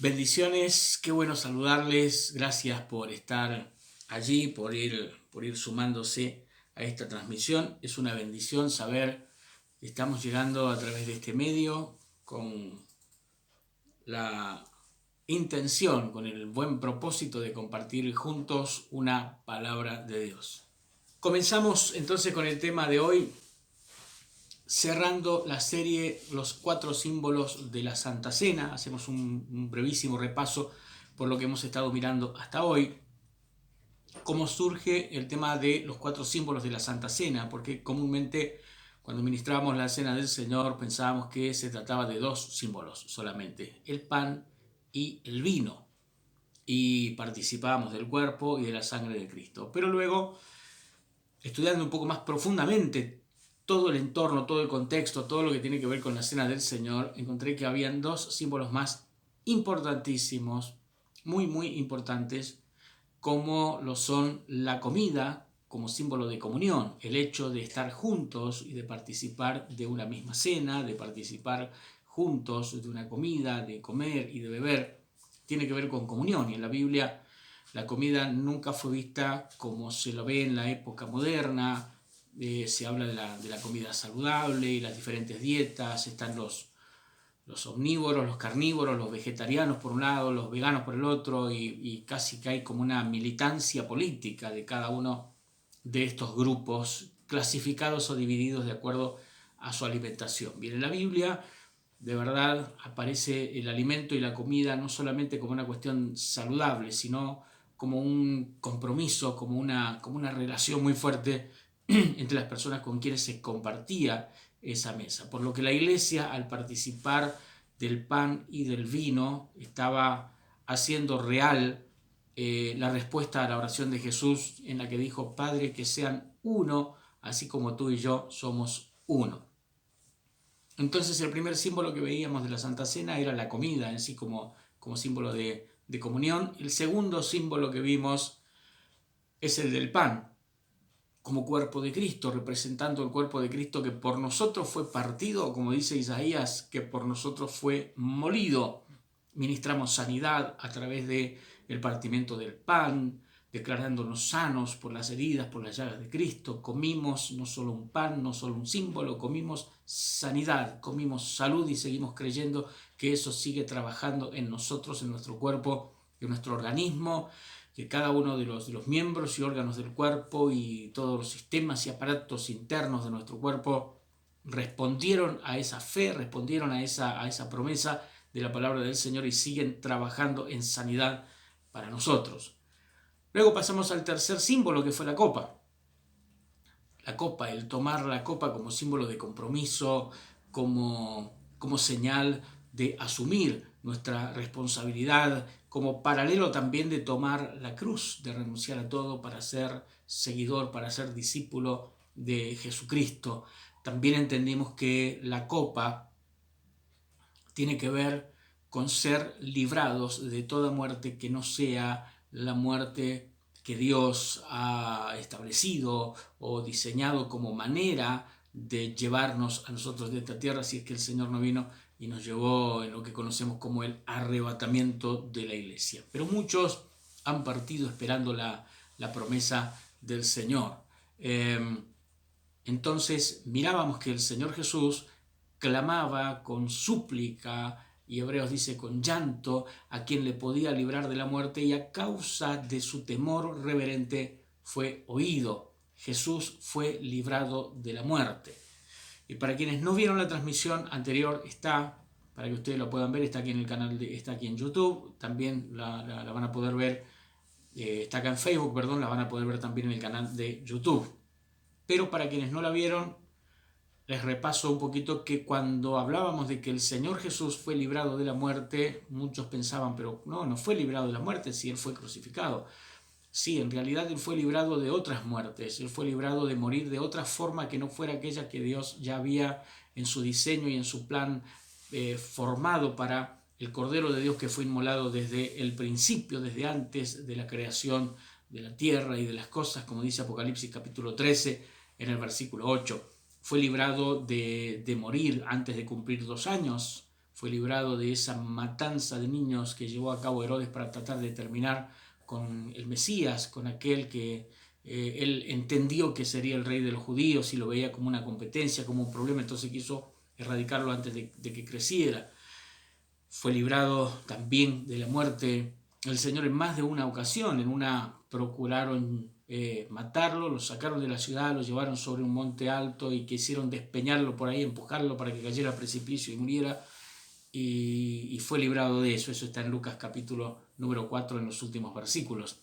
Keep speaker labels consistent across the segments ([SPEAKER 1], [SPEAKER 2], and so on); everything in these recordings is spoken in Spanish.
[SPEAKER 1] Bendiciones, qué bueno saludarles, gracias por estar allí, por ir sumándose a esta transmisión. Es una bendición saber que estamos llegando a través de este medio con la intención, con el buen propósito de compartir juntos una palabra de Dios. Comenzamos entonces con el tema de hoy, cerrando la serie Los cuatro símbolos de la Santa Cena. Hacemos un brevísimo repaso por lo que hemos estado mirando hasta hoy. Cómo surge el tema de los cuatro símbolos de la Santa Cena, porque comúnmente cuando ministrábamos la Cena del Señor pensábamos que se trataba de dos símbolos solamente, el pan y el vino, y participábamos del cuerpo y de la sangre de Cristo. Pero luego, estudiando un poco más profundamente todo el entorno, todo el contexto, todo lo que tiene que ver con la Cena del Señor, encontré que habían dos símbolos más importantísimos, muy importantes, como lo son la comida como símbolo de comunión, el hecho de estar juntos y de participar de una misma cena, de participar juntos de una comida, de comer y de beber, tiene que ver con comunión. Y en la Biblia la comida nunca fue vista como se lo ve en la época moderna. Se habla de la comida saludable y las diferentes dietas, están los omnívoros, los carnívoros, los vegetarianos por un lado, los veganos por el otro, y casi que hay como una militancia política de cada uno de estos grupos clasificados o divididos de acuerdo a su alimentación. Bien, en la Biblia de verdad aparece el alimento y la comida no solamente como una cuestión saludable, sino como un compromiso, como una relación muy fuerte entre las personas con quienes se compartía esa mesa. Por lo que la iglesia, al participar del pan y del vino, estaba haciendo real la respuesta a la oración de Jesús en la que dijo: Padre, que sean uno, así como tú y yo somos uno. Entonces el primer símbolo que veíamos de la Santa Cena era la comida en sí como símbolo de comunión. El segundo símbolo que vimos es el del pan, como cuerpo de Cristo, representando el cuerpo de Cristo que por nosotros fue partido, como dice Isaías, que por nosotros fue molido. Ministramos sanidad a través del partimiento del pan, declarándonos sanos por las heridas, por las llagas de Cristo. Comimos no solo un pan, no solo un símbolo, comimos sanidad, comimos salud, y seguimos creyendo que eso sigue trabajando en nosotros, en nuestro cuerpo, en nuestro organismo, que cada uno de los miembros y órganos del cuerpo y todos los sistemas y aparatos internos de nuestro cuerpo respondieron a esa fe, respondieron a esa promesa de la palabra del Señor y siguen trabajando en sanidad para nosotros. Luego pasamos al tercer símbolo, que fue la copa. La copa, el tomar la copa como símbolo de compromiso, como señal de asumir nuestra responsabilidad, como paralelo también de tomar la cruz, de renunciar a todo para ser seguidor, para ser discípulo de Jesucristo. También entendimos que la copa tiene que ver con ser librados de toda muerte que no sea la muerte que Dios ha establecido o diseñado como manera de llevarnos a nosotros de esta tierra, si es que el Señor no vino y nos llevó en lo que conocemos como el arrebatamiento de la iglesia. Pero muchos han partido esperando la promesa del Señor. Entonces mirábamos que el Señor Jesús clamaba con súplica, y Hebreos dice con llanto, a quien le podía librar de la muerte, y a causa de su temor reverente fue oído. Jesús fue librado de la muerte. Y para quienes no vieron la transmisión anterior, está, para que ustedes lo puedan ver, está aquí en el canal, está aquí en YouTube, también la van a poder ver, está acá en Facebook, perdón, la van a poder ver también en el canal de YouTube. Pero para quienes no la vieron, les repaso un poquito que cuando hablábamos de que el Señor Jesús fue librado de la muerte, muchos pensaban, pero no fue librado de la muerte si Él fue crucificado. Sí, en realidad Él fue librado de otras muertes, Él fue librado de morir de otra forma que no fuera aquella que Dios ya había en su diseño y en su plan formado para el Cordero de Dios que fue inmolado desde el principio, desde antes de la creación de la tierra y de las cosas, como dice Apocalipsis capítulo 13 en el versículo 8. Fue librado de morir antes de cumplir 2 años, fue librado de esa matanza de niños que llevó a cabo Herodes para tratar de terminar con el Mesías, con aquel que él entendió que sería el rey de los judíos y lo veía como una competencia, como un problema, entonces quiso erradicarlo antes de que creciera. Fue librado también de la muerte el Señor en más de una ocasión. En una procuraron matarlo, lo sacaron de la ciudad, lo llevaron sobre un monte alto y quisieron despeñarlo por ahí, empujarlo para que cayera al precipicio y muriera. Y fue librado de eso. Eso está en Lucas capítulo número 4 en los últimos versículos.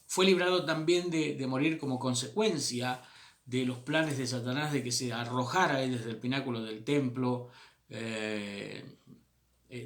[SPEAKER 1] Fue librado también de morir como consecuencia de los planes de Satanás de que se arrojara él desde el pináculo del templo,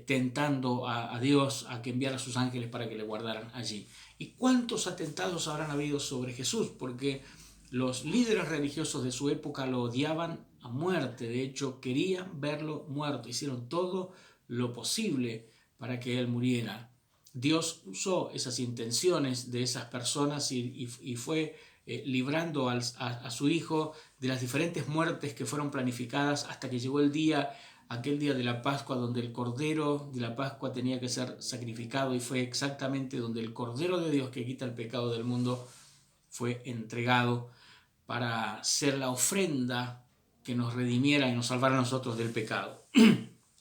[SPEAKER 1] tentando a Dios a que enviara a sus ángeles para que le guardaran allí. ¿Y cuántos atentados habrán habido sobre Jesús? Porque los líderes religiosos de su época lo odiaban a muerte. De hecho, querían verlo muerto. Hicieron todo lo posible para que él muriera. Dios usó esas intenciones de esas personas y fue librando a su hijo de las diferentes muertes que fueron planificadas hasta que llegó el día, aquel día de la Pascua, donde el Cordero de la Pascua tenía que ser sacrificado, y fue exactamente donde el Cordero de Dios que quita el pecado del mundo fue entregado para ser la ofrenda que nos redimiera y nos salvara a nosotros del pecado.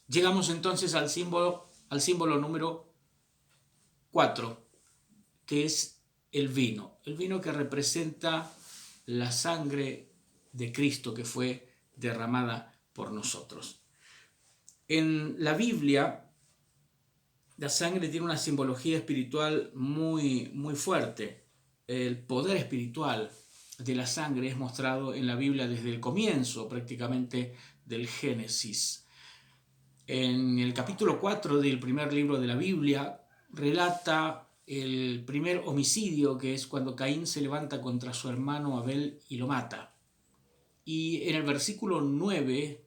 [SPEAKER 1] Llegamos entonces al símbolo número 4, que es el vino que representa la sangre de Cristo que fue derramada por nosotros. En la Biblia, la sangre tiene una simbología espiritual muy, muy fuerte. El poder espiritual de la sangre es mostrado en la Biblia desde el comienzo, prácticamente del Génesis. En el capítulo 4 del primer libro de la Biblia, relata el primer homicidio, que es cuando Caín se levanta contra su hermano Abel y lo mata. Y en el versículo 9,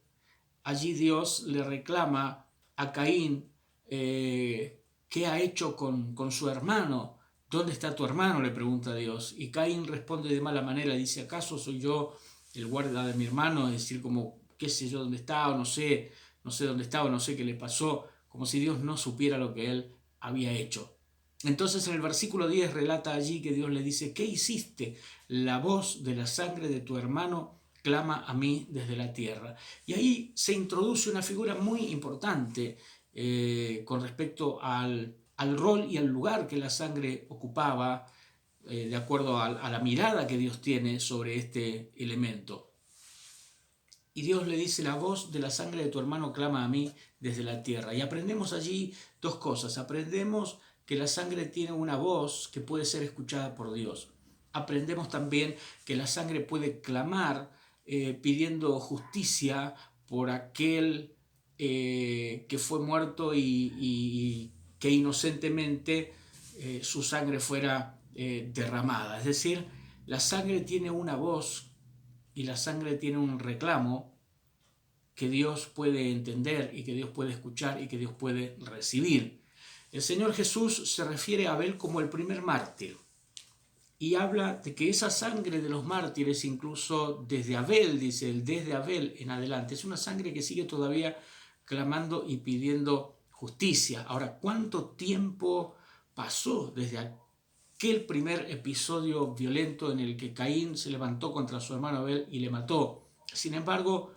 [SPEAKER 1] allí Dios le reclama a Caín qué ha hecho con su hermano. ¿Dónde está tu hermano?, le pregunta Dios. Y Caín responde de mala manera, dice: ¿acaso soy yo el guarda de mi hermano? Es decir, como qué sé yo dónde está, o no sé dónde está, o no sé qué le pasó, como si Dios no supiera lo que él había hecho. Entonces en el versículo 10 relata allí que Dios le dice: ¿qué hiciste? La voz de la sangre de tu hermano clama a mí desde la tierra. Y ahí se introduce una figura muy importante con respecto al rol y al lugar que la sangre ocupaba, de acuerdo a la mirada que Dios tiene sobre este elemento. Y Dios le dice: la voz de la sangre de tu hermano clama a mí desde la tierra. Y aprendemos allí dos cosas. Aprendemos que la sangre tiene una voz que puede ser escuchada por Dios. Aprendemos también que la sangre puede clamar pidiendo justicia por aquel que fue muerto y que inocentemente su sangre fuera derramada. Es decir, la sangre tiene una voz y la sangre tiene un reclamo que Dios puede entender y que Dios puede escuchar y que Dios puede recibir. El Señor Jesús se refiere a Abel como el primer mártir y habla de que esa sangre de los mártires, incluso desde Abel, dice él, desde Abel en adelante, es una sangre que sigue todavía clamando y pidiendo justicia. Ahora, ¿cuánto tiempo pasó desde aquel primer episodio violento en el que Caín se levantó contra su hermano Abel y le mató? Sin embargo,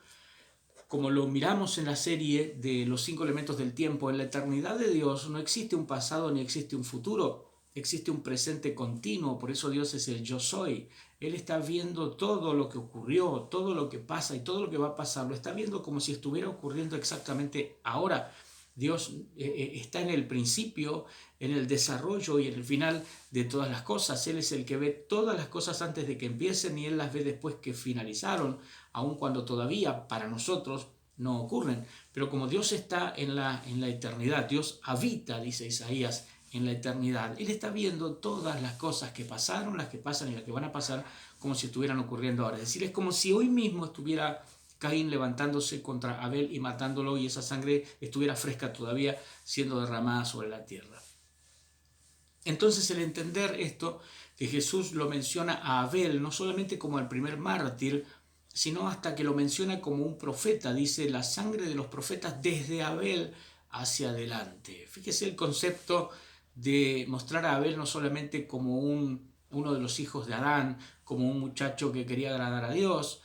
[SPEAKER 1] como lo miramos en la serie de los 5 elementos del tiempo, en la eternidad de Dios no existe un pasado ni existe un futuro, existe un presente continuo. Por eso Dios es el yo soy. Él está viendo todo lo que ocurrió, todo lo que pasa y todo lo que va a pasar. Lo está viendo como si estuviera ocurriendo exactamente ahora. Dios está en el principio, en el desarrollo y en el final de todas las cosas. Él es el que ve todas las cosas antes de que empiecen y Él las ve después que finalizaron, aun cuando todavía para nosotros no ocurren. Pero como Dios está en la eternidad, Dios habita, dice Isaías, en la eternidad. Él está viendo todas las cosas que pasaron, las que pasan y las que van a pasar como si estuvieran ocurriendo ahora. Es decir, es como si hoy mismo estuviera Caín levantándose contra Abel y matándolo y esa sangre estuviera fresca todavía siendo derramada sobre la tierra. Entonces, el entender esto, que Jesús lo menciona a Abel no solamente como el primer mártir, sino hasta que lo menciona como un profeta. Dice la sangre de los profetas desde Abel hacia adelante. Fíjese el concepto de mostrar a Abel no solamente como uno de los hijos de Adán, como un muchacho que quería agradar a Dios,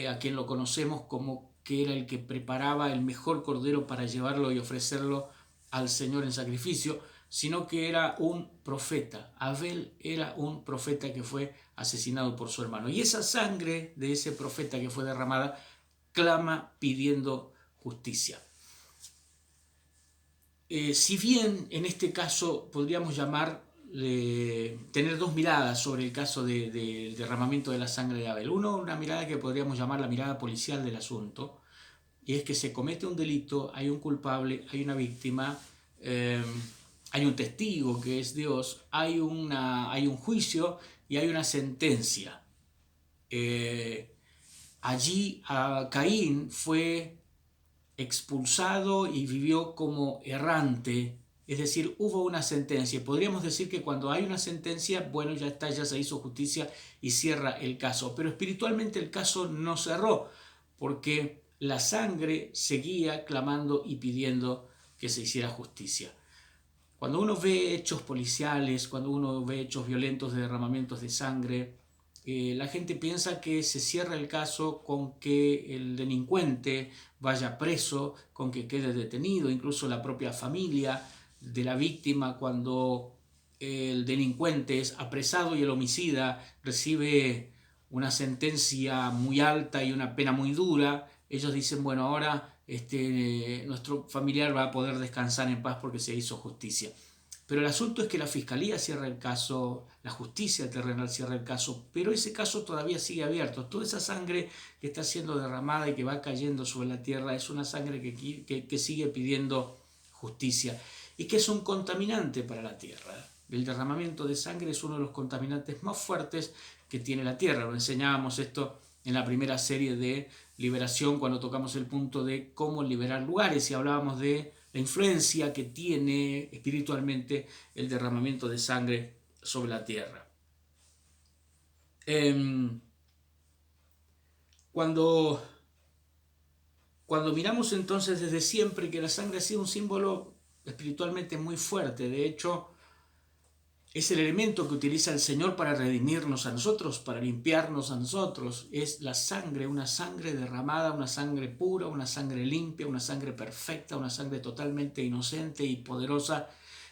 [SPEAKER 1] a quien lo conocemos como que era el que preparaba el mejor cordero para llevarlo y ofrecerlo al Señor en sacrificio, sino que era un profeta. Abel era un profeta que fue asesinado por su hermano. Y esa sangre de ese profeta que fue derramada clama pidiendo justicia. Si bien en este caso podríamos tener dos miradas sobre el caso del derramamiento de la sangre de Abel. Uno, una mirada que podríamos llamar la mirada policial del asunto, y es que se comete un delito, hay un culpable, hay una víctima, hay un testigo que es Dios, hay un juicio y hay una sentencia. Allí Caín fue expulsado y vivió como errante, es decir, hubo una sentencia. Podríamos decir que cuando hay una sentencia, bueno, ya está, ya se hizo justicia y cierra el caso, pero espiritualmente el caso no cerró, porque la sangre seguía clamando y pidiendo que se hiciera justicia. Cuando uno ve hechos policiales, cuando uno ve hechos violentos de derramamientos de sangre, la gente piensa que se cierra el caso con que el delincuente vaya preso, con que quede detenido, incluso la propia familia de la víctima, cuando el delincuente es apresado y el homicida recibe una sentencia muy alta y una pena muy dura, ellos dicen, bueno, ahora nuestro familiar va a poder descansar en paz porque se hizo justicia. Pero el asunto es que la fiscalía cierra el caso, la justicia terrenal cierra el caso, pero ese caso todavía sigue abierto. Toda esa sangre que está siendo derramada y que va cayendo sobre la tierra es una sangre que sigue pidiendo justicia y que es un contaminante para la tierra. El derramamiento de sangre es uno de los contaminantes más fuertes que tiene la tierra. Lo enseñábamos esto en la primera serie de liberación cuando tocamos el punto de cómo liberar lugares y hablábamos de la influencia que tiene espiritualmente el derramamiento de sangre sobre la tierra. Cuando miramos entonces desde siempre que la sangre ha sido un símbolo espiritualmente muy fuerte, de hecho es el elemento que utiliza el Señor para redimirnos a nosotros, para limpiarnos a nosotros. Es la sangre, una sangre derramada, una sangre pura, una sangre limpia, una sangre perfecta, una sangre totalmente inocente y poderosa.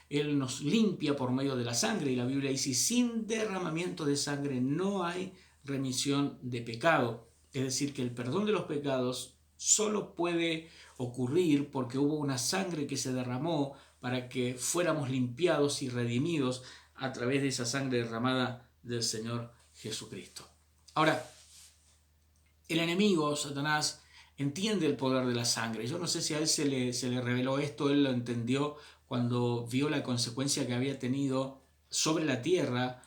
[SPEAKER 1] Él nos limpia por medio de la sangre y la Biblia dice, sin derramamiento de sangre no hay remisión de pecado. Es decir, que el perdón de los pecados solo puede ocurrir porque hubo una sangre que se derramó para que fuéramos limpiados y redimidos a través de esa sangre derramada del Señor Jesucristo. Ahora, el enemigo, Satanás, entiende el poder de la sangre. Yo no sé si a él se le reveló esto, él lo entendió cuando vio la consecuencia que había tenido sobre la tierra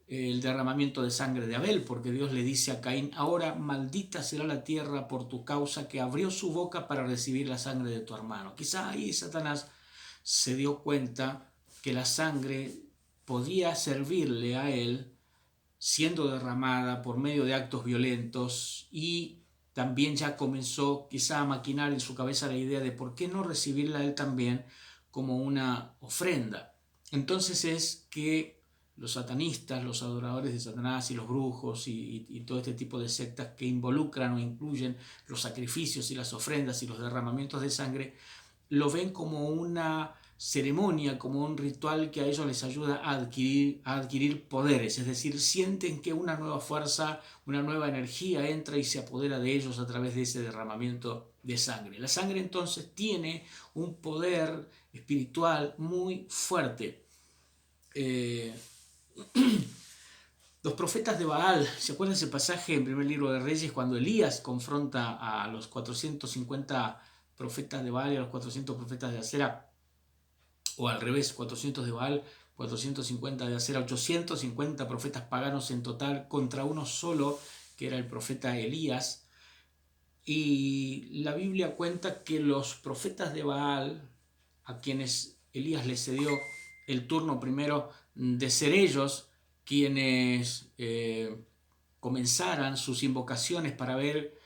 [SPEAKER 1] el derramamiento de sangre de Abel, porque Dios le dice a Caín, ahora maldita será la tierra por tu causa, que abrió su boca para recibir la sangre de tu hermano. Quizá ahí Satanás se dio cuenta que la sangre podía servirle a él siendo derramada por medio de actos violentos, y también ya comenzó quizá a maquinar en su cabeza la idea de por qué no recibirla a él también como una ofrenda. Entonces es que los satanistas, los adoradores de Satanás y los brujos y todo este tipo de sectas que involucran o incluyen los sacrificios y las ofrendas y los derramamientos de sangre, lo ven como una ceremonia, como un ritual que a ellos les ayuda a adquirir poderes, es decir, sienten que una nueva fuerza, una nueva energía entra y se apodera de ellos a través de ese derramamiento de sangre. La sangre entonces tiene un poder espiritual muy fuerte. Los profetas de Baal, ¿se acuerdan ese pasaje en primer libro de Reyes cuando Elías confronta a los 450 profetas de Baal y a los 400 profetas de Acera? O al revés, 400 de Baal, 450 de Acera, 850 profetas paganos en total contra uno solo, que era el profeta Elías. Y la Biblia cuenta que los profetas de Baal, a quienes Elías les cedió el turno primero de ser ellos quienes comenzaran sus invocaciones para ver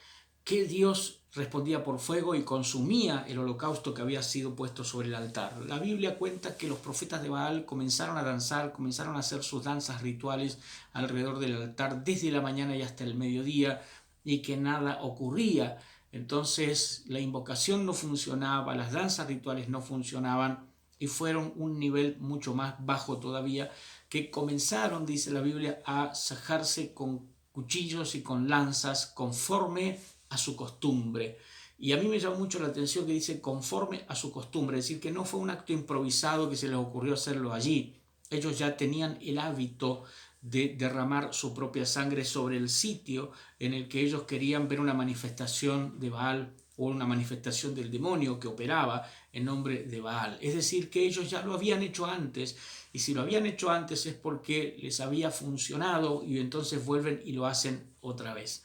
[SPEAKER 1] que Dios respondía por fuego y consumía el holocausto que había sido puesto sobre el altar. La Biblia cuenta que los profetas de Baal comenzaron a danzar, comenzaron a hacer sus danzas rituales alrededor del altar desde la mañana y hasta el mediodía, y que nada ocurría. Entonces la invocación no funcionaba, las danzas rituales no funcionaban, y fueron un nivel mucho más bajo todavía, que comenzaron, dice la Biblia, a sajarse con cuchillos y con lanzas conforme a su costumbre. Y a mí me llamó mucho la atención que dice conforme a su costumbre, es decir, que no fue un acto improvisado que se les ocurrió hacerlo allí. Ellos ya tenían el hábito de derramar su propia sangre sobre el sitio en el que ellos querían ver una manifestación de Baal o una manifestación del demonio que operaba en nombre de Baal. Es decir, que ellos ya lo habían hecho antes, y si lo habían hecho antes es porque les había funcionado, y entonces vuelven y lo hacen otra vez.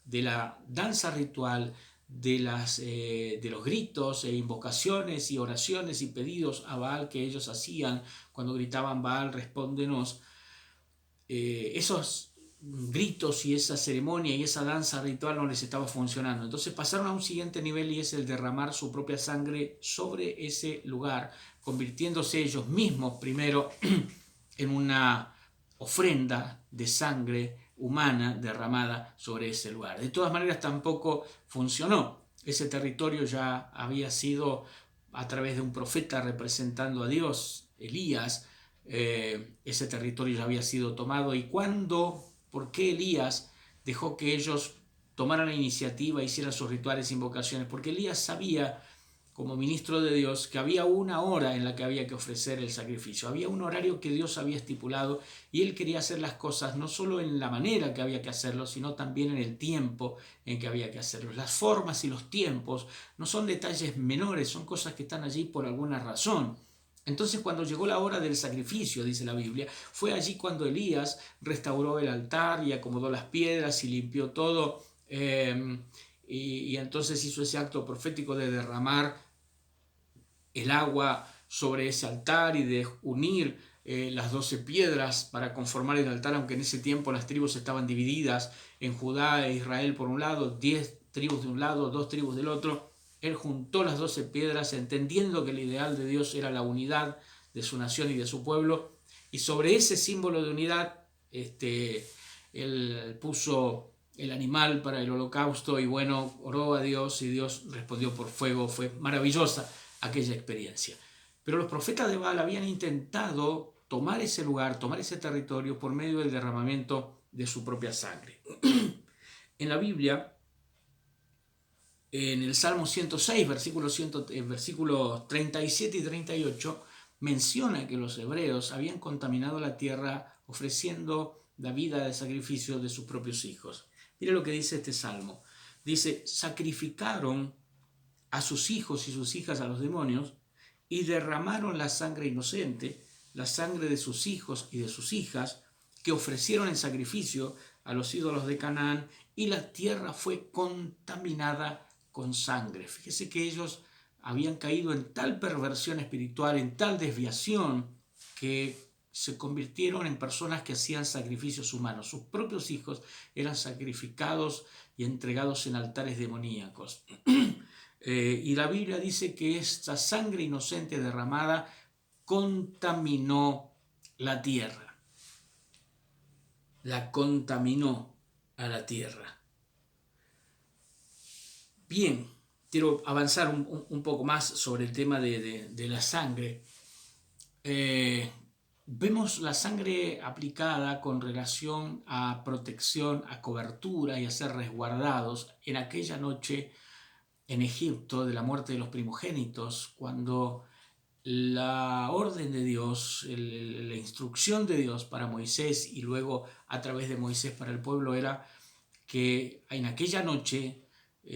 [SPEAKER 1] De la danza ritual, de los gritos e invocaciones y oraciones y pedidos a Baal que ellos hacían cuando gritaban Baal, respóndenos, esos gritos y esa ceremonia y esa danza ritual no les estaba funcionando. Entonces pasaron a un siguiente nivel, y es el derramar su propia sangre sobre ese lugar, convirtiéndose ellos mismos primero en una ofrenda de sangre humana derramada sobre ese lugar. De todas maneras tampoco funcionó. Ese territorio ya había sido, a través de un profeta representando a Dios, Elías, ese territorio ya había sido tomado. ¿Y por qué Elías dejó que ellos tomaran la iniciativa e hicieran sus rituales e invocaciones? Porque Elías sabía, como ministro de Dios, que había una hora en la que había que ofrecer el sacrificio, había un horario que Dios había estipulado, y él quería hacer las cosas no solo en la manera que había que hacerlo, sino también en el tiempo en que había que hacerlo. Las formas y los tiempos no son detalles menores, son cosas que están allí por alguna razón. Entonces, cuando llegó la hora del sacrificio, dice la Biblia, fue allí cuando Elías restauró el altar y acomodó las piedras y limpió todo, y entonces hizo ese acto profético de derramar el agua sobre ese altar y de unir las 12 piedras para conformar el altar, aunque en ese tiempo las tribus estaban divididas en Judá e Israel por un lado, 10 tribus de un lado, 2 tribus del otro. Él juntó las 12 piedras, entendiendo que el ideal de Dios era la unidad de su nación y de su pueblo, y sobre ese símbolo de unidad él puso el animal para el holocausto, y bueno, oró a Dios y Dios respondió por fuego. Fue maravillosa aquella experiencia. Pero los profetas de Baal habían intentado tomar ese lugar, tomar ese territorio por medio del derramamiento de su propia sangre. En la Biblia, en el Salmo 106, versículos 37 y 38, menciona que los hebreos habían contaminado la tierra ofreciendo la vida de sacrificio de sus propios hijos. Mira lo que dice este salmo. Dice: sacrificaron a sus hijos y sus hijas a los demonios, y derramaron la sangre inocente, la sangre de sus hijos y de sus hijas, que ofrecieron en sacrificio a los ídolos de Canaán, y la tierra fue contaminada con sangre. Fíjese que ellos habían caído en tal perversión espiritual, en tal desviación, que se convirtieron en personas que hacían sacrificios humanos. Sus propios hijos eran sacrificados y entregados en altares demoníacos. Y la Biblia dice que esta sangre inocente derramada contaminó la tierra. La contaminó a la tierra. Bien, quiero avanzar un poco más sobre el tema de la sangre. Vemos la sangre aplicada con relación a protección, a cobertura y a ser resguardados en aquella noche en Egipto de la muerte de los primogénitos, cuando la orden de Dios, la instrucción de Dios para Moisés y luego a través de Moisés para el pueblo era que en aquella noche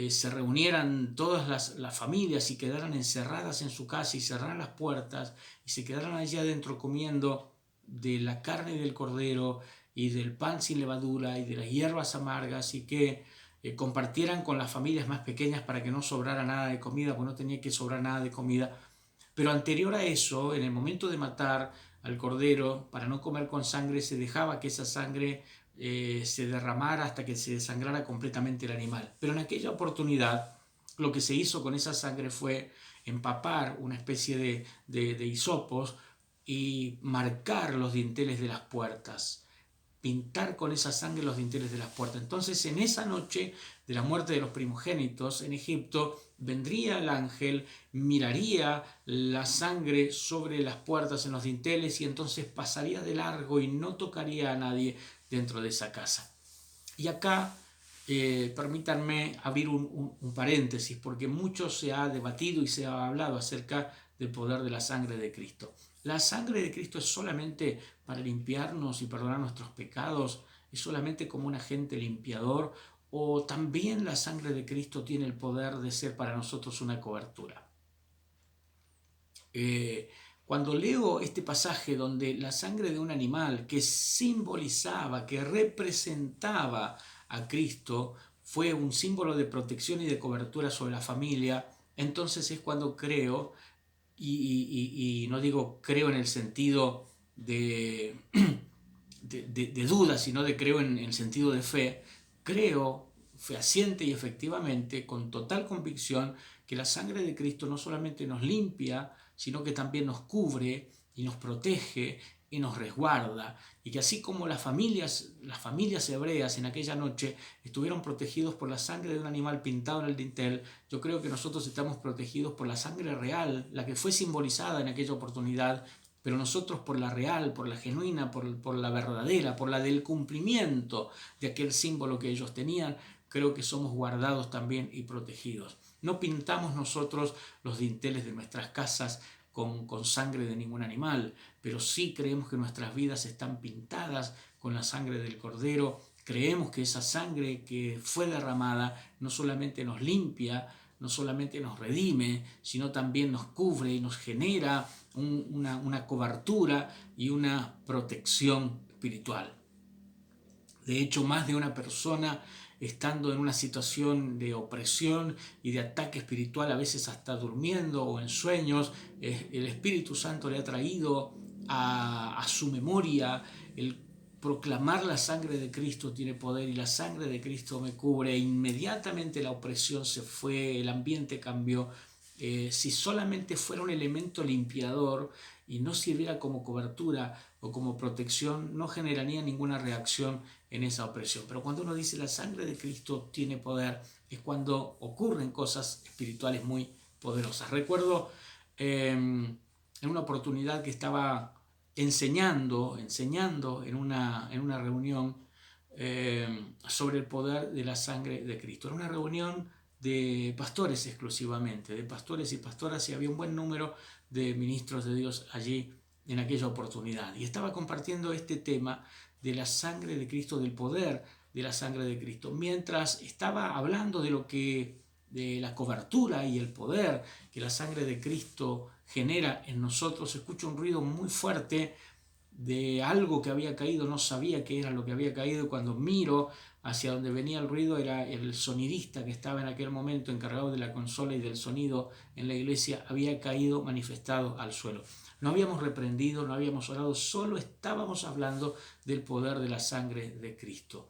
[SPEAKER 1] se reunieran todas las familias y quedaran encerradas en su casa y cerraran las puertas y se quedaran allí adentro comiendo de la carne del cordero y del pan sin levadura y de las hierbas amargas, y que compartieran con las familias más pequeñas para que no sobrara nada de comida, porque no tenía que sobrar nada de comida. Pero anterior a eso, en el momento de matar al cordero, para no comer con sangre, se dejaba que esa sangre se derramara hasta que se desangrara completamente el animal. Pero en aquella oportunidad lo que se hizo con esa sangre fue empapar una especie de hisopos y marcar los dinteles de las puertas, pintar con esa sangre los dinteles de las puertas. Entonces, en esa noche de la muerte de los primogénitos en Egipto, vendría el ángel, miraría la sangre sobre las puertas en los dinteles y entonces pasaría de largo y no tocaría a nadie dentro de esa casa. Y acá permítanme abrir un paréntesis, porque mucho se ha debatido y se ha hablado acerca del poder de la sangre de Cristo. La sangre de Cristo es solamente para limpiarnos y perdonar nuestros pecados, es solamente como un agente limpiador, o también la sangre de Cristo tiene el poder de ser para nosotros una cobertura. Cuando leo este pasaje donde la sangre de un animal que simbolizaba, que representaba a Cristo, fue un símbolo de protección y de cobertura sobre la familia, entonces es cuando creo, y no digo creo en el sentido de duda, sino de creo en el sentido de fe, creo fehaciente y efectivamente, con total convicción, que la sangre de Cristo no solamente nos limpia, sino que también nos cubre y nos protege y nos resguarda, y que así como las familias hebreas en aquella noche estuvieron protegidos por la sangre de un animal pintado en el dintel, yo creo que nosotros estamos protegidos por la sangre real, la que fue simbolizada en aquella oportunidad, pero nosotros por la real, por la genuina, por la verdadera, por la del cumplimiento de aquel símbolo que ellos tenían, creo que somos guardados también y protegidos. No pintamos nosotros los dinteles de nuestras casas con sangre de ningún animal, pero sí creemos que nuestras vidas están pintadas con la sangre del Cordero. Creemos que esa sangre que fue derramada no solamente nos limpia, no solamente nos redime, sino también nos cubre y nos genera una cobertura y una protección espiritual. De hecho, más de una persona estando en una situación de opresión y de ataque espiritual, a veces hasta durmiendo o en sueños, el Espíritu Santo le ha traído a su memoria el proclamar la sangre de Cristo tiene poder y la sangre de Cristo me cubre. E inmediatamente la opresión se fue, el ambiente cambió. Si solamente fuera un elemento limpiador y no sirviera como cobertura o como protección, no generaría ninguna reacción en esa opresión. Pero cuando uno dice la sangre de Cristo tiene poder, es cuando ocurren cosas espirituales muy poderosas. Recuerdo en una oportunidad que estaba enseñando en una reunión sobre el poder de la sangre de Cristo. Era una reunión de pastores exclusivamente, de pastores y pastoras, y había un buen número de ministros de Dios allí en aquella oportunidad. Y estaba compartiendo este tema de la sangre de Cristo, del poder de la sangre de Cristo, mientras estaba hablando de la cobertura y el poder que la sangre de Cristo genera en nosotros. Escucho un ruido muy fuerte de algo que había caído, no sabía qué era lo que había caído, y cuando miro hacia donde venía el ruido era el sonidista que estaba en aquel momento encargado de la consola y del sonido en la iglesia, había caído manifestado al suelo. No habíamos reprendido, no habíamos orado, solo estábamos hablando del poder de la sangre de Cristo.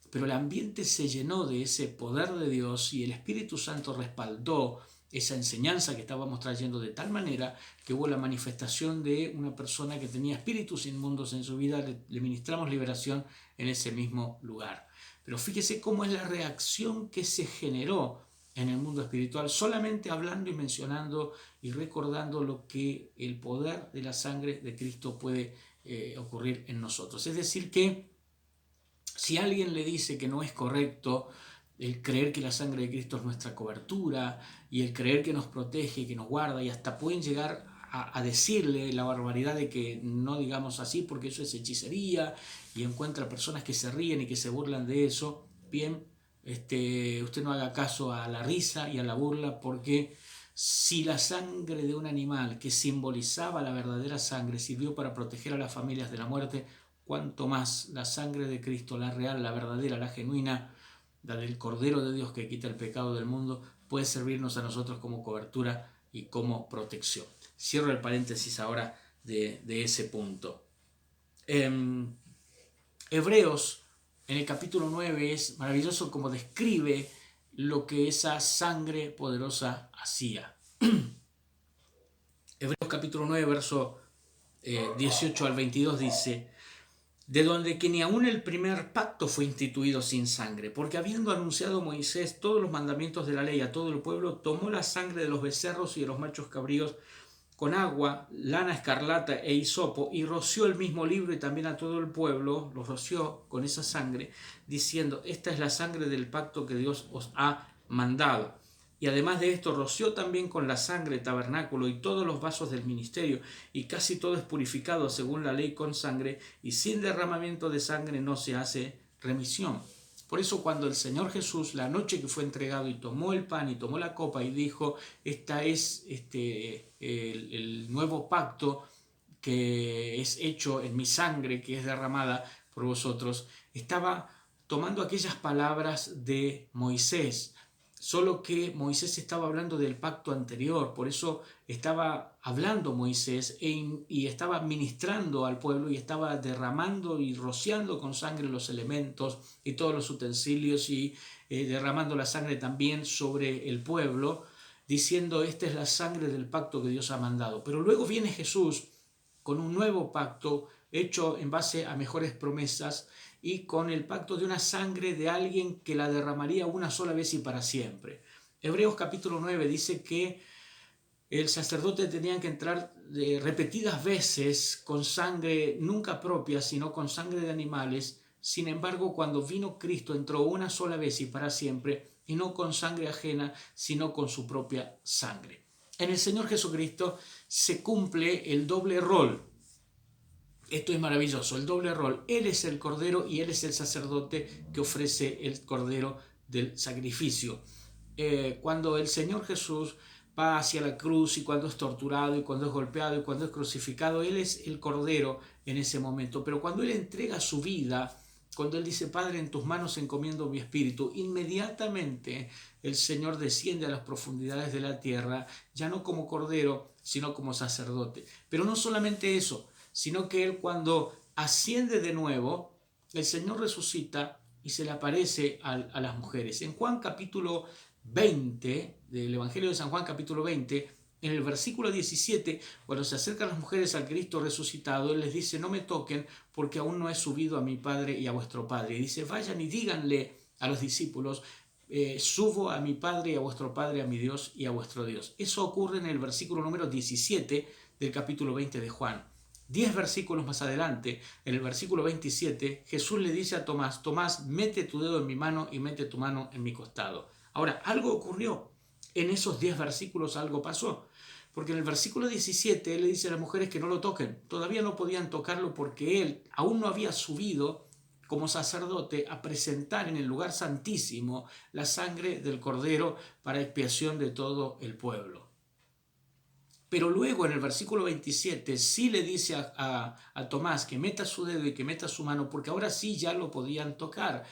[SPEAKER 1] Pero el ambiente se llenó de ese poder de Dios y el Espíritu Santo respaldó esa enseñanza que estábamos trayendo de tal manera que hubo la manifestación de una persona que tenía espíritus inmundos en su vida. Le ministramos liberación en ese mismo lugar. Pero fíjese cómo es la reacción que se generó en el mundo espiritual, solamente hablando y mencionando y recordando lo que el poder de la sangre de Cristo puede ocurrir en nosotros. Es decir que si alguien le dice que no es correcto el creer que la sangre de Cristo es nuestra cobertura y el creer que nos protege, que nos guarda, y hasta pueden llegar a decirle la barbaridad de que no digamos así porque eso es hechicería, y encuentra personas que se ríen y que se burlan de eso, bien, usted no haga caso a la risa y a la burla, porque si la sangre de un animal que simbolizaba la verdadera sangre sirvió para proteger a las familias de la muerte, cuanto más la sangre de Cristo, la real, la verdadera, la genuina, la del Cordero de Dios que quita el pecado del mundo, puede servirnos a nosotros como cobertura y como protección. Cierro el paréntesis ahora de ese punto. Hebreos en el capítulo 9 es maravilloso como describe lo que esa sangre poderosa hacía. Hebreos capítulo 9, verso 18 al 22 dice: de donde que ni aun el primer pacto fue instituido sin sangre, porque habiendo anunciado Moisés todos los mandamientos de la ley a todo el pueblo, tomó la sangre de los becerros y de los machos cabríos con agua, lana escarlata e hisopo, y roció el mismo libro y también a todo el pueblo, los roció con esa sangre, diciendo: esta es la sangre del pacto que Dios os ha mandado. Y además de esto, roció también con la sangre el tabernáculo y todos los vasos del ministerio, y casi todo es purificado según la ley con sangre, y sin derramamiento de sangre no se hace remisión. Por eso cuando el Señor Jesús, la noche que fue entregado, y tomó el pan y tomó la copa y dijo: esta es el nuevo pacto que es hecho en mi sangre, que es derramada por vosotros, estaba tomando aquellas palabras de Moisés. Solo que Moisés estaba hablando del pacto anterior, por eso estaba hablando Moisés y estaba ministrando al pueblo y estaba derramando y rociando con sangre los elementos y todos los utensilios y derramando la sangre también sobre el pueblo, diciendo: esta es la sangre del pacto que Dios ha mandado. Pero luego viene Jesús con un nuevo pacto hecho en base a mejores promesas y con el pacto de una sangre de alguien que la derramaría una sola vez y para siempre. Hebreos capítulo 9 dice que el sacerdote tenía que entrar repetidas veces con sangre nunca propia, sino con sangre de animales. Sin embargo, cuando vino Cristo, entró una sola vez y para siempre, y no con sangre ajena, sino con su propia sangre. En el Señor Jesucristo se cumple el doble rol. Esto es maravilloso, el doble rol. Él es el Cordero y Él es el sacerdote que ofrece el Cordero del sacrificio. Cuando el Señor Jesús va hacia la cruz y cuando es torturado y cuando es golpeado y cuando es crucificado, Él es el Cordero en ese momento. Pero cuando Él entrega su vida, cuando Él dice: Padre, en tus manos encomiendo mi espíritu, inmediatamente el Señor desciende a las profundidades de la tierra, ya no como Cordero, sino como sacerdote. Pero no solamente eso, sino que Él, cuando asciende de nuevo, el Señor resucita y se le aparece a las mujeres. En Juan capítulo 20, del Evangelio de San Juan capítulo 20, en el versículo 17, cuando se acercan las mujeres al Cristo resucitado, Él les dice: no me toquen, porque aún no he subido a mi Padre y a vuestro Padre. Y dice: vayan y díganle a los discípulos: subo a mi Padre y a vuestro Padre, a mi Dios y a vuestro Dios. Eso ocurre en el versículo número 17 del capítulo 20 de Juan. 10 versículos más adelante, en el versículo 27, Jesús le dice a Tomás: Tomás, mete tu dedo en mi mano y mete tu mano en mi costado. Ahora, algo ocurrió. En esos 10 versículos algo pasó. Porque en el versículo 17 Él le dice a las mujeres que no lo toquen. Todavía no podían tocarlo porque Él aún no había subido como sacerdote a presentar en el lugar santísimo la sangre del Cordero para expiación de todo el pueblo. Pero luego en el versículo 27 sí le dice a Tomás que meta su dedo y que meta su mano, porque ahora sí ya lo podían tocar.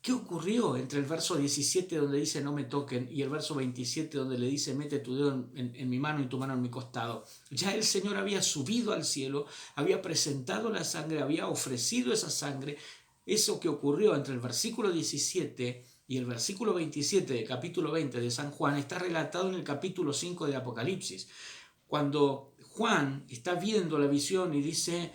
[SPEAKER 1] ¿Qué ocurrió entre el verso 17 donde dice no me toquen y el verso 27 donde le dice mete tu dedo en mi mano y tu mano en mi costado? Ya el Señor había subido al cielo, había presentado la sangre, había ofrecido esa sangre. Eso que ocurrió entre el versículo 17 y el versículo 27 del capítulo 20 de San Juan está relatado en el capítulo 5 de Apocalipsis. Cuando Juan está viendo la visión y dice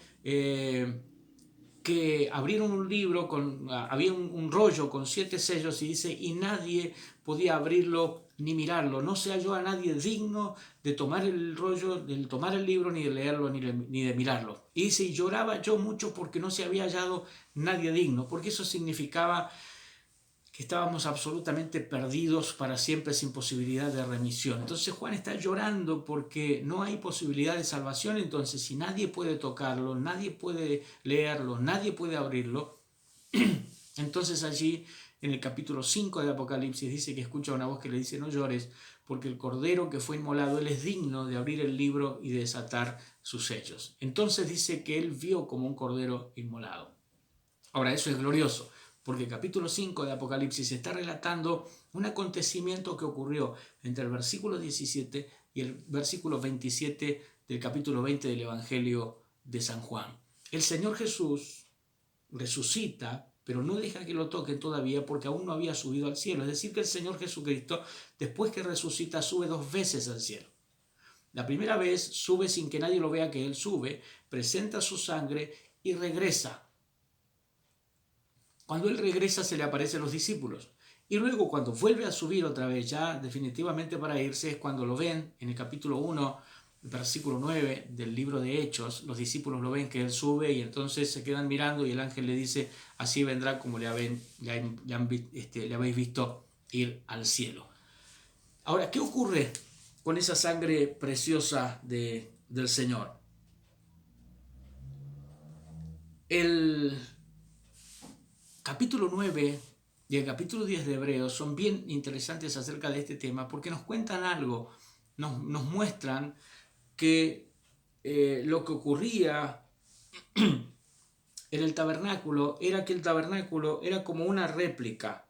[SPEAKER 1] que abrieron un libro, había un rollo con 7 sellos y dice: y nadie podía abrirlo ni mirarlo. No se halló a nadie digno de tomar el rollo, de tomar el libro, ni de leerlo, ni de mirarlo. Y dice: y lloraba yo mucho porque no se había hallado nadie digno, porque eso significaba que estábamos absolutamente perdidos para siempre, sin posibilidad de remisión. Entonces Juan está llorando porque no hay posibilidad de salvación. Entonces, si nadie puede tocarlo, nadie puede leerlo, nadie puede abrirlo, entonces allí en el capítulo 5 de Apocalipsis dice que escucha una voz que le dice: no llores, porque el Cordero que fue inmolado, Él es digno de abrir el libro y de desatar sus sellos. Entonces dice que Él vio como un Cordero inmolado. Ahora, eso es glorioso, porque el capítulo 5 de Apocalipsis está relatando un acontecimiento que ocurrió entre el versículo 17 y el versículo 27 del capítulo 20 del Evangelio de San Juan. El Señor Jesús resucita pero no deja que lo toquen todavía porque aún no había subido al cielo. Es decir, que el Señor Jesucristo, después que resucita, sube 2 veces al cielo. La primera vez sube sin que nadie lo vea que Él sube, presenta su sangre y regresa. Cuando Él regresa se le aparecen los discípulos. Y luego cuando vuelve a subir otra vez, ya definitivamente para irse, es cuando lo ven en el capítulo 1, versículo 9 del libro de Hechos. Los discípulos lo ven que Él sube y entonces se quedan mirando y el ángel le dice, así vendrá como le habéis visto ir al cielo. Ahora, ¿qué ocurre con esa sangre preciosa del Señor? El capítulo 9 y el capítulo 10 de Hebreos son bien interesantes acerca de este tema porque nos cuentan algo, nos muestran que lo que ocurría en el tabernáculo era que el tabernáculo era como una réplica,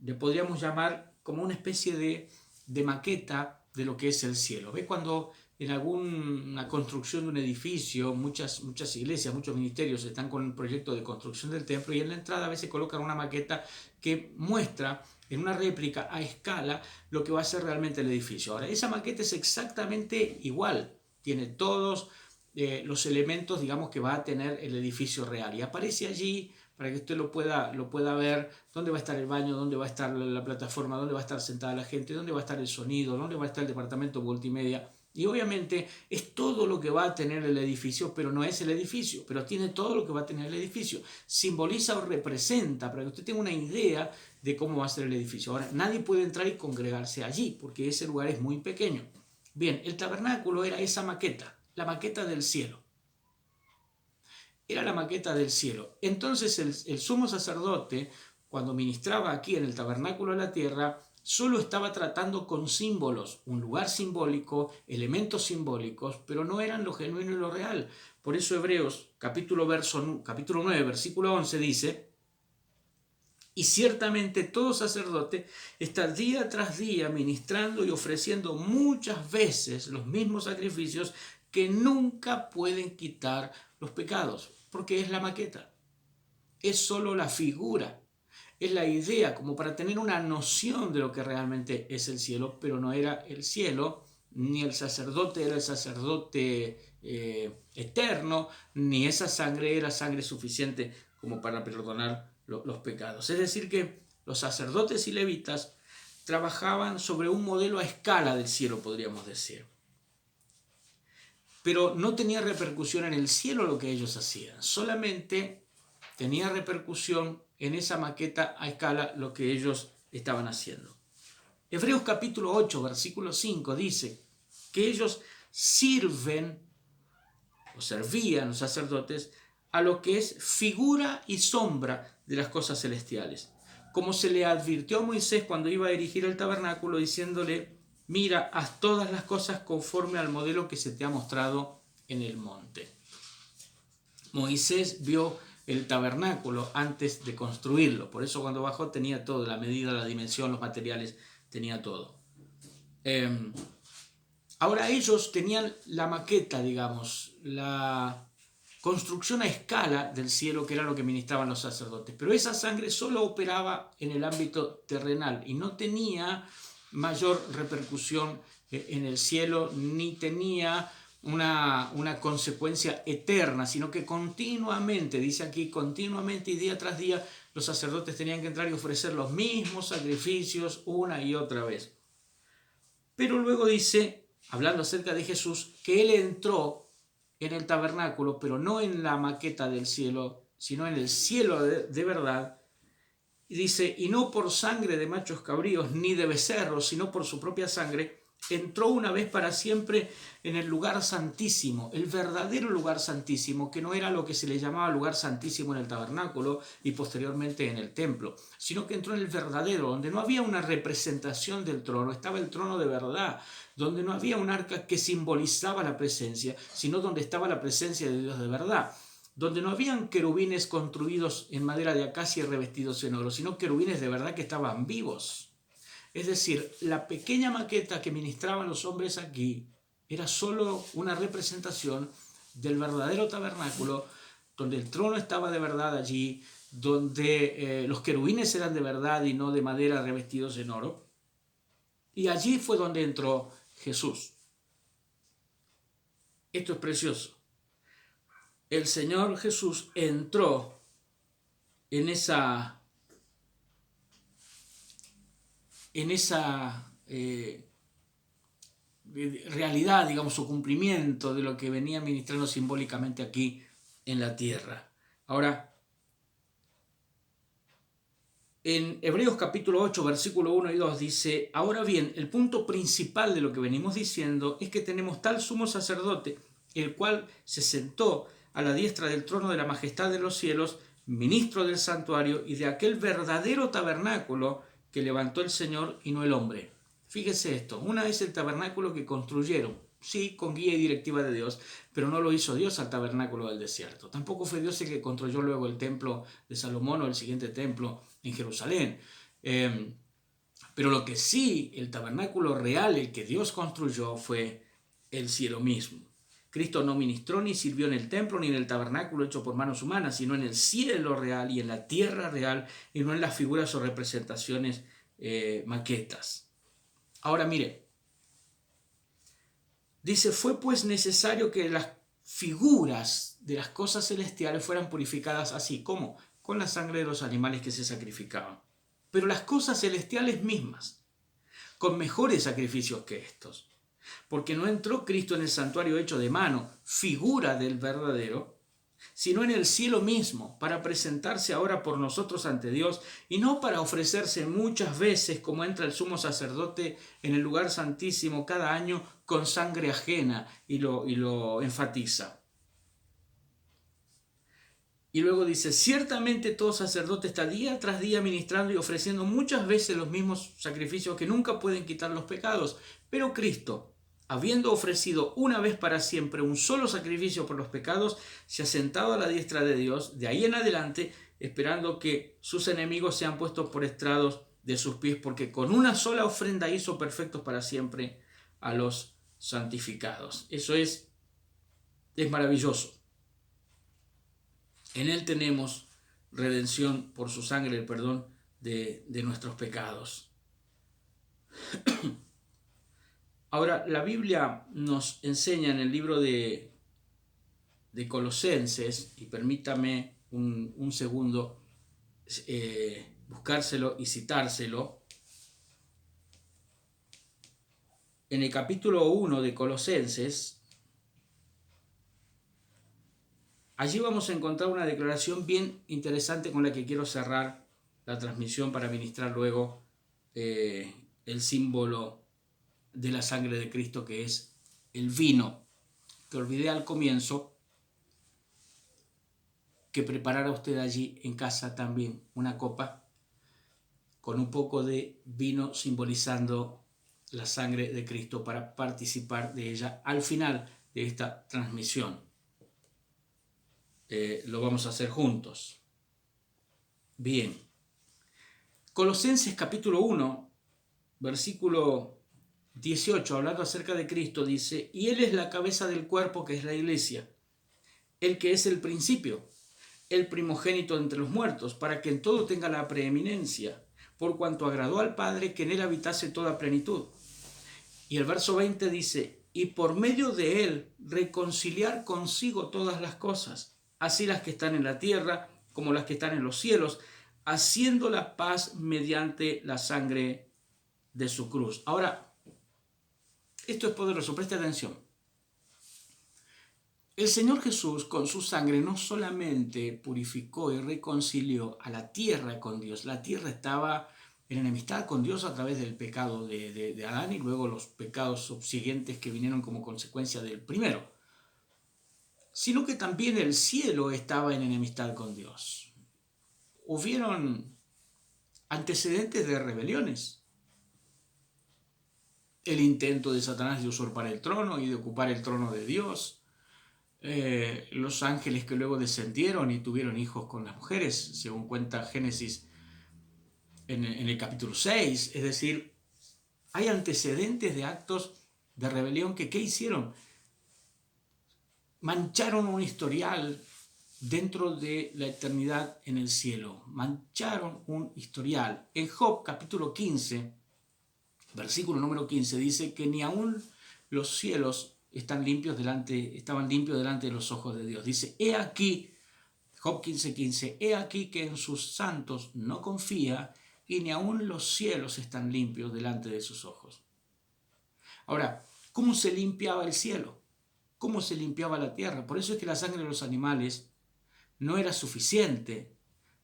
[SPEAKER 1] le podríamos llamar como una especie de maqueta de lo que es el cielo. ¿Ves cuando en alguna construcción de un edificio, muchas iglesias, muchos ministerios están con el proyecto de construcción del templo y en la entrada a veces colocan una maqueta que muestra en una réplica a escala lo que va a ser realmente el edificio? Ahora, esa maqueta es exactamente igual, tiene todos los elementos, digamos, que va a tener el edificio real y aparece allí para que usted lo pueda ver, dónde va a estar el baño, dónde va a estar la plataforma, dónde va a estar sentada la gente, dónde va a estar el sonido, dónde va a estar el departamento multimedia. Y obviamente es todo lo que va a tener el edificio, pero no es el edificio, pero tiene todo lo que va a tener el edificio. Simboliza o representa, para que usted tenga una idea de cómo va a ser el edificio. Ahora, nadie puede entrar y congregarse allí, porque ese lugar es muy pequeño. Bien, el tabernáculo era esa maqueta, la maqueta del cielo. Era la maqueta del cielo. Entonces el sumo sacerdote, cuando ministraba aquí en el tabernáculo de la tierra, solo estaba tratando con símbolos, un lugar simbólico, elementos simbólicos, pero no eran lo genuino y lo real. Por eso Hebreos, capítulo 9, versículo 11 dice, y ciertamente todo sacerdote está día tras día ministrando y ofreciendo muchas veces los mismos sacrificios que nunca pueden quitar los pecados, porque es la maqueta, es solo la figura. Es la idea, como para tener una noción de lo que realmente es el cielo, pero no era el cielo, ni el sacerdote era el sacerdote eterno, ni esa sangre era sangre suficiente como para perdonar los pecados. Es decir que los sacerdotes y levitas trabajaban sobre un modelo a escala del cielo, podríamos decir. Pero no tenía repercusión en el cielo lo que ellos hacían, solamente tenía repercusión en esa maqueta a escala lo que ellos estaban haciendo. Hebreos capítulo 8, versículo 5 dice que ellos sirven o servían los sacerdotes a lo que es figura y sombra de las cosas celestiales. Como se le advirtió a Moisés cuando iba a erigir el tabernáculo diciéndole, mira, haz todas las cosas conforme al modelo que se te ha mostrado en el monte. Moisés vio el tabernáculo antes de construirlo. Por eso cuando bajó tenía todo, la medida, la dimensión, los materiales, tenía todo. Ahora ellos tenían la maqueta, digamos, la construcción a escala del cielo, que era lo que ministraban los sacerdotes. Pero esa sangre solo operaba en el ámbito terrenal y no tenía mayor repercusión en el cielo, ni tenía una consecuencia eterna, sino que continuamente, dice aquí, continuamente y día tras día, los sacerdotes tenían que entrar y ofrecer los mismos sacrificios una y otra vez. Pero luego dice, hablando acerca de Jesús, que Él entró en el tabernáculo, pero no en la maqueta del cielo, sino en el cielo de verdad. Y dice, y no por sangre de machos cabríos ni de becerros, sino por su propia sangre, entró una vez para siempre en el lugar santísimo, el verdadero lugar santísimo, que no era lo que se le llamaba lugar santísimo en el tabernáculo y posteriormente en el templo, sino que entró en el verdadero, donde no había una representación del trono, estaba el trono de verdad, donde no había un arca que simbolizaba la presencia, sino donde estaba la presencia de Dios de verdad, donde no habían querubines construidos en madera de acacia y revestidos en oro, sino querubines de verdad que estaban vivos. Es decir, la pequeña maqueta que ministraban los hombres aquí era solo una representación del verdadero tabernáculo, donde el trono estaba de verdad allí, donde los querubines eran de verdad y no de madera revestidos en oro. Y allí fue donde entró Jesús. Esto es precioso. El Señor Jesús entró en esa realidad, digamos, su cumplimiento de lo que venía ministrando simbólicamente aquí en la tierra. Ahora, en Hebreos capítulo 8, versículo 1 y 2 dice: ahora bien, el punto principal de lo que venimos diciendo es que tenemos tal sumo sacerdote, el cual se sentó a la diestra del trono de la majestad de los cielos, ministro del santuario y de aquel verdadero tabernáculo que levantó el Señor y no el hombre. Fíjese esto, una es el tabernáculo que construyeron, sí, con guía y directiva de Dios, pero no lo hizo Dios al tabernáculo del desierto. Tampoco fue Dios el que construyó luego el templo de Salomón o el siguiente templo en Jerusalén. Pero lo que sí, el tabernáculo real, el que Dios construyó, fue el cielo mismo. Cristo no ministró ni sirvió en el templo ni en el tabernáculo hecho por manos humanas, sino en el cielo real y en la tierra real, y no en las figuras o representaciones maquetas. Ahora mire, dice: fue pues necesario que las figuras de las cosas celestiales fueran purificadas así, ¿cómo? Con la sangre de los animales que se sacrificaban. Pero las cosas celestiales mismas, con mejores sacrificios que estos. Porque no entró Cristo en el santuario hecho de mano, figura del verdadero, sino en el cielo mismo, para presentarse ahora por nosotros ante Dios, y no para ofrecerse muchas veces como entra el sumo sacerdote en el lugar santísimo cada año con sangre ajena, y lo enfatiza. Y luego dice: ciertamente todo sacerdote está día tras día ministrando y ofreciendo muchas veces los mismos sacrificios que nunca pueden quitar los pecados. Pero Cristo, habiendo ofrecido una vez para siempre un solo sacrificio por los pecados, se ha sentado a la diestra de Dios, de ahí en adelante, esperando que sus enemigos sean puestos por estrados de sus pies, porque con una sola ofrenda hizo perfectos para siempre a los santificados. Eso es maravilloso. En Él tenemos redención por su sangre, el perdón de nuestros pecados. Ahora, la Biblia nos enseña en el libro de Colosenses, y permítame un segundo buscárselo y citárselo. En el capítulo 1 de Colosenses, allí vamos a encontrar una declaración bien interesante con la que quiero cerrar la transmisión para ministrar luego el símbolo de la sangre de Cristo, que es el vino. Que olvidé al comienzo que preparara usted allí en casa también una copa con un poco de vino simbolizando la sangre de Cristo para participar de ella al final de esta transmisión. Lo vamos a hacer juntos. Bien. Colosenses capítulo 1, versículo 18, hablando acerca de Cristo, dice: y Él es la cabeza del cuerpo, que es la iglesia, el que es el principio, el primogénito entre los muertos, para que en todo tenga la preeminencia, por cuanto agradó al Padre que en Él habitase toda plenitud. Y el verso 20 dice: y por medio de Él reconciliar consigo todas las cosas, así las que están en la tierra como las que están en los cielos, haciendo la paz mediante la sangre de su cruz. Ahora, esto es poderoso, preste atención. El Señor Jesús con su sangre no solamente purificó y reconcilió a la tierra con Dios. La tierra estaba en enemistad con Dios a través del pecado de Adán y luego los pecados subsiguientes que vinieron como consecuencia del primero. Sino que también el cielo estaba en enemistad con Dios. Hubieron antecedentes de rebeliones. El intento de Satanás de usurpar el trono y de ocupar el trono de Dios. Los ángeles que luego descendieron y tuvieron hijos con las mujeres, según cuenta Génesis en el capítulo 6. Es decir, hay antecedentes de actos de rebelión que ¿qué hicieron? Mancharon un historial dentro de la eternidad en el cielo. Mancharon un historial. En Job capítulo 15, versículo número 15, dice que ni aún los cielos estaban limpios delante de los ojos de Dios. Dice, he aquí, Job 15:15, he aquí que en sus santos no confía y ni aún los cielos están limpios delante de sus ojos. Ahora, ¿cómo se limpiaba el cielo? ¿Cómo se limpiaba la tierra? Por eso es que la sangre de los animales no era suficiente,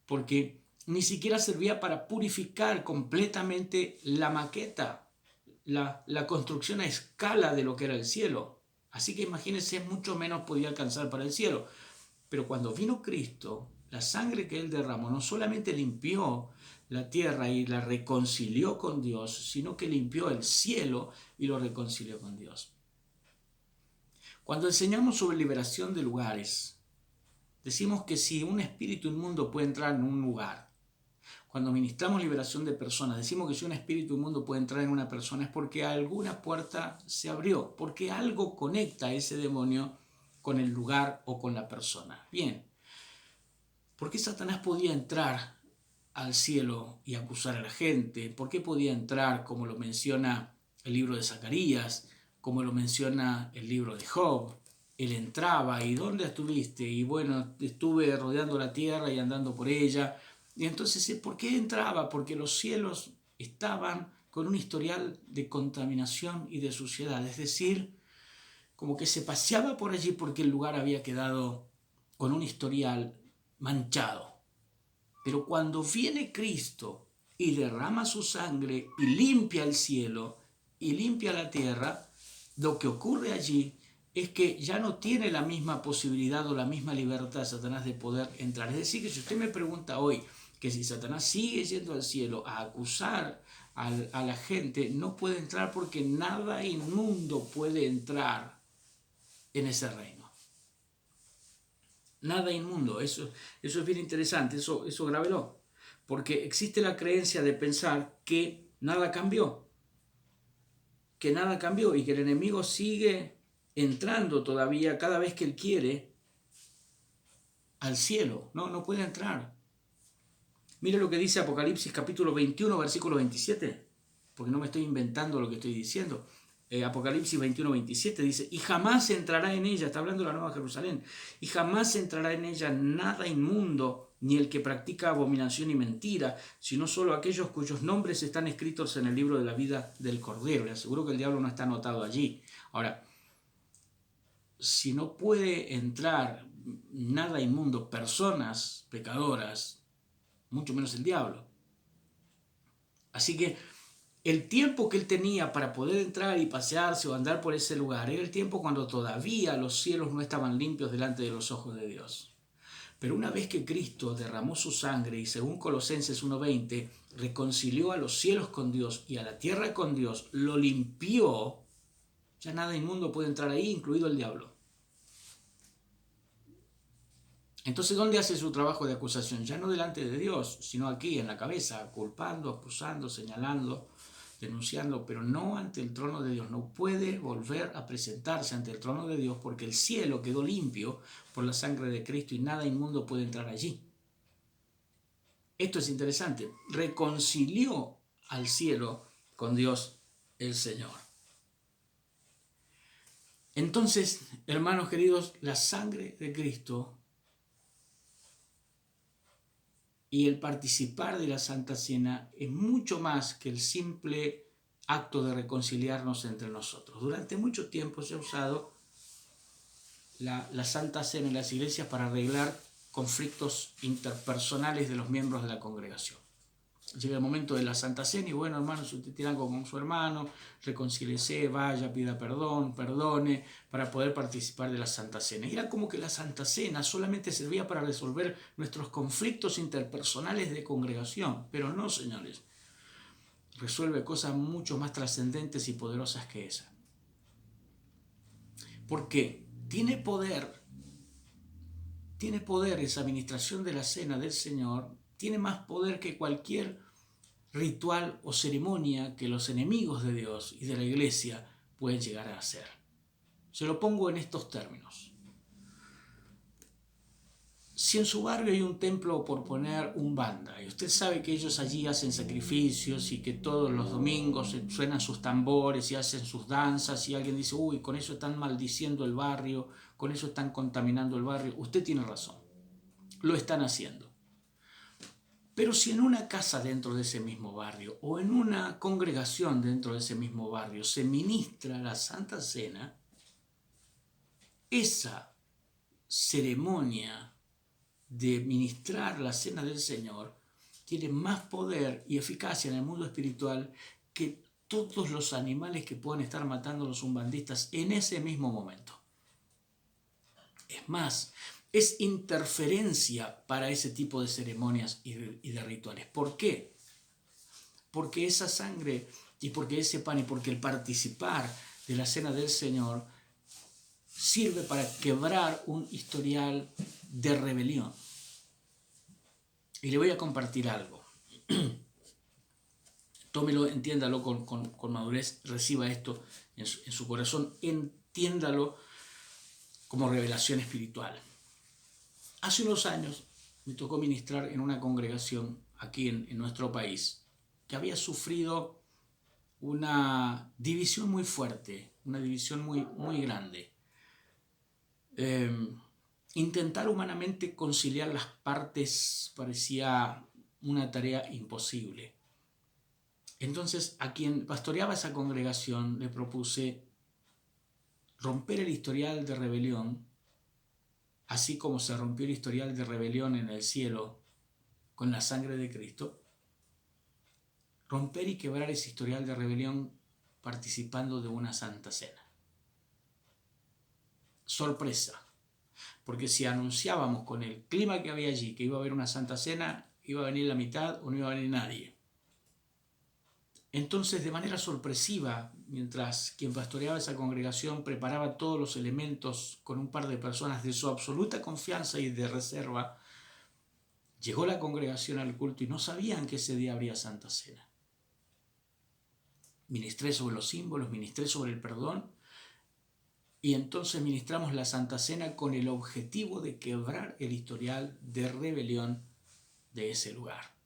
[SPEAKER 1] porque ni siquiera servía para purificar completamente la maqueta, la construcción a escala de lo que era el cielo. Así que imagínense, mucho menos podía alcanzar para el cielo. Pero cuando vino Cristo, la sangre que Él derramó no solamente limpió la tierra y la reconcilió con Dios, sino que limpió el cielo y lo reconcilió con Dios. Cuando enseñamos sobre liberación de lugares, decimos que si un espíritu inmundo puede entrar en un lugar, cuando ministramos liberación de personas, decimos que si un espíritu inmundo puede entrar en una persona es porque alguna puerta se abrió, porque algo conecta a ese demonio con el lugar o con la persona. Bien, ¿por qué Satanás podía entrar al cielo y acusar a la gente? ¿Por qué podía entrar, como lo menciona el libro de Zacarías, como lo menciona el libro de Job? Él entraba y ¿dónde estuviste? Y bueno, estuve rodeando la tierra y andando por ella. Y entonces, ¿por qué entraba? Porque los cielos estaban con un historial de contaminación y de suciedad. Es decir, como que se paseaba por allí porque el lugar había quedado con un historial manchado. Pero cuando viene Cristo y derrama su sangre y limpia el cielo y limpia la tierra, lo que ocurre allí es que ya no tiene la misma posibilidad o la misma libertad Satanás de poder entrar. Es decir, que si usted me pregunta hoy que si Satanás sigue yendo al cielo a acusar a la gente, no puede entrar porque nada inmundo puede entrar en ese reino. Nada inmundo, eso es bien interesante, eso grábelo, porque existe la creencia de pensar que nada cambió y que el enemigo sigue entrando todavía cada vez que él quiere al cielo. No puede entrar. Mire lo que dice Apocalipsis capítulo 21, versículo 27, porque no me estoy inventando lo que estoy diciendo. Apocalipsis 21, 27 dice, y jamás entrará en ella, está hablando de la Nueva Jerusalén, y jamás entrará en ella nada inmundo, ni el que practica abominación y mentira, sino solo aquellos cuyos nombres están escritos en el libro de la vida del Cordero. Le aseguro que el diablo no está anotado allí. Ahora, si no puede entrar nada inmundo, personas pecadoras, mucho menos el diablo. Así que el tiempo que él tenía para poder entrar y pasearse o andar por ese lugar era el tiempo cuando todavía los cielos no estaban limpios delante de los ojos de Dios. Pero una vez que Cristo derramó su sangre y según Colosenses 1:20 reconcilió a los cielos con Dios y a la tierra con Dios, lo limpió, ya nada inmundo puede entrar ahí, incluido el diablo. Entonces, ¿dónde hace su trabajo de acusación? Ya no delante de Dios, sino aquí en la cabeza, culpando, acusando, señalando, denunciando, pero no ante el trono de Dios. No puede volver a presentarse ante el trono de Dios porque el cielo quedó limpio por la sangre de Cristo y nada inmundo puede entrar allí. Esto es interesante. Reconcilió al cielo con Dios el Señor. Entonces, hermanos queridos, la sangre de Cristo y el participar de la Santa Cena es mucho más que el simple acto de reconciliarnos entre nosotros. Durante mucho tiempo se ha usado la Santa Cena en las iglesias para arreglar conflictos interpersonales de los miembros de la congregación. Llega el momento de la Santa Cena y bueno, hermano, si usted tiene algo con su hermano, reconcíliese, vaya, pida perdón, perdone, para poder participar de la Santa Cena. Y era como que la Santa Cena solamente servía para resolver nuestros conflictos interpersonales de congregación, pero no, señores. Resuelve cosas mucho más trascendentes y poderosas que esa. ¿Por qué? Tiene poder esa administración de la cena del Señor, tiene más poder que cualquier ritual o ceremonia que los enemigos de Dios y de la iglesia pueden llegar a hacer. Se lo pongo en estos términos. Si en su barrio hay un templo, por poner un banda, y usted sabe que ellos allí hacen sacrificios y que todos los domingos suenan sus tambores y hacen sus danzas, y alguien dice, uy, con eso están maldiciendo el barrio, con eso están contaminando el barrio, usted tiene razón, lo están haciendo. Pero si en una casa dentro de ese mismo barrio o en una congregación dentro de ese mismo barrio se ministra la Santa Cena, esa ceremonia de ministrar la Cena del Señor tiene más poder y eficacia en el mundo espiritual que todos los animales que puedan estar matando los umbandistas en ese mismo momento. Es más, es interferencia para ese tipo de ceremonias y de rituales. ¿Por qué? Porque esa sangre y porque ese pan y porque el participar de la Cena del Señor sirve para quebrar un historial de rebelión. Y le voy a compartir algo. Tómelo, entiéndalo con madurez, reciba esto en su corazón, entiéndalo como revelación espiritual. Hace unos años me tocó ministrar en una congregación aquí en nuestro país que había sufrido una división muy fuerte, una división muy grande. Intentar humanamente conciliar las partes parecía una tarea imposible. Entonces, a quien pastoreaba esa congregación le propuse romper el historial de rebelión, así como se rompió el historial de rebelión en el cielo con la sangre de Cristo, romper y quebrar ese historial de rebelión participando de una santa cena. Sorpresa, porque si anunciábamos con el clima que había allí que iba a haber una santa cena, iba a venir la mitad o no iba a venir nadie. Entonces, de manera sorpresiva, mientras quien pastoreaba esa congregación preparaba todos los elementos con un par de personas de su absoluta confianza y de reserva, llegó la congregación al culto y no sabían que ese día habría Santa Cena. Ministré sobre los símbolos, ministré sobre el perdón, y entonces ministramos la Santa Cena con el objetivo de quebrar el historial de rebelión de ese lugar.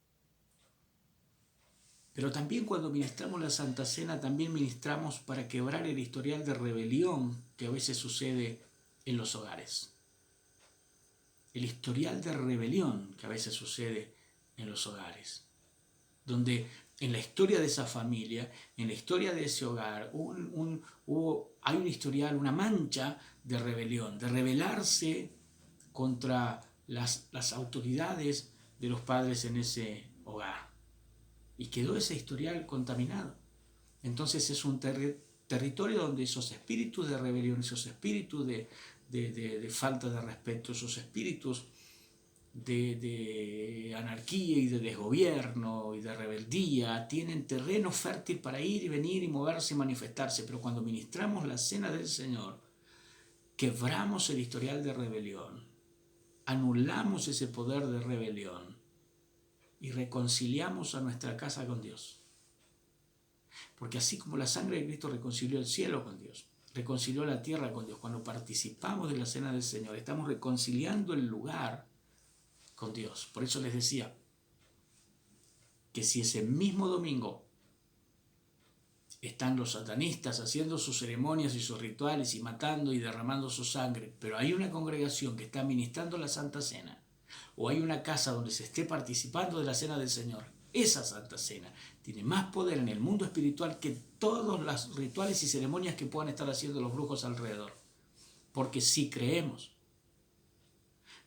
[SPEAKER 1] Pero también cuando ministramos la Santa Cena, también ministramos para quebrar el historial de rebelión que a veces sucede en los hogares. El historial de rebelión que a veces sucede en los hogares. Donde en la historia de esa familia, en la historia de ese hogar, hay un historial, una mancha de rebelión, de rebelarse contra las autoridades de los padres en ese hogar. Y quedó ese historial contaminado. Entonces es un territorio donde esos espíritus de rebelión, esos espíritus de falta de respeto, esos espíritus de anarquía y de desgobierno y de rebeldía tienen terreno fértil para ir y venir y moverse y manifestarse. Pero cuando ministramos la Cena del Señor, quebramos el historial de rebelión, anulamos ese poder de rebelión y reconciliamos a nuestra casa con Dios. Porque así como la sangre de Cristo reconcilió el cielo con Dios, reconcilió la tierra con Dios, cuando participamos de la Cena del Señor, estamos reconciliando el lugar con Dios. Por eso les decía que si ese mismo domingo están los satanistas haciendo sus ceremonias y sus rituales y matando y derramando su sangre, pero hay una congregación que está ministrando la Santa Cena, o hay una casa donde se esté participando de la Cena del Señor, esa Santa Cena tiene más poder en el mundo espiritual que todos los rituales y ceremonias que puedan estar haciendo los brujos alrededor. Porque si creemos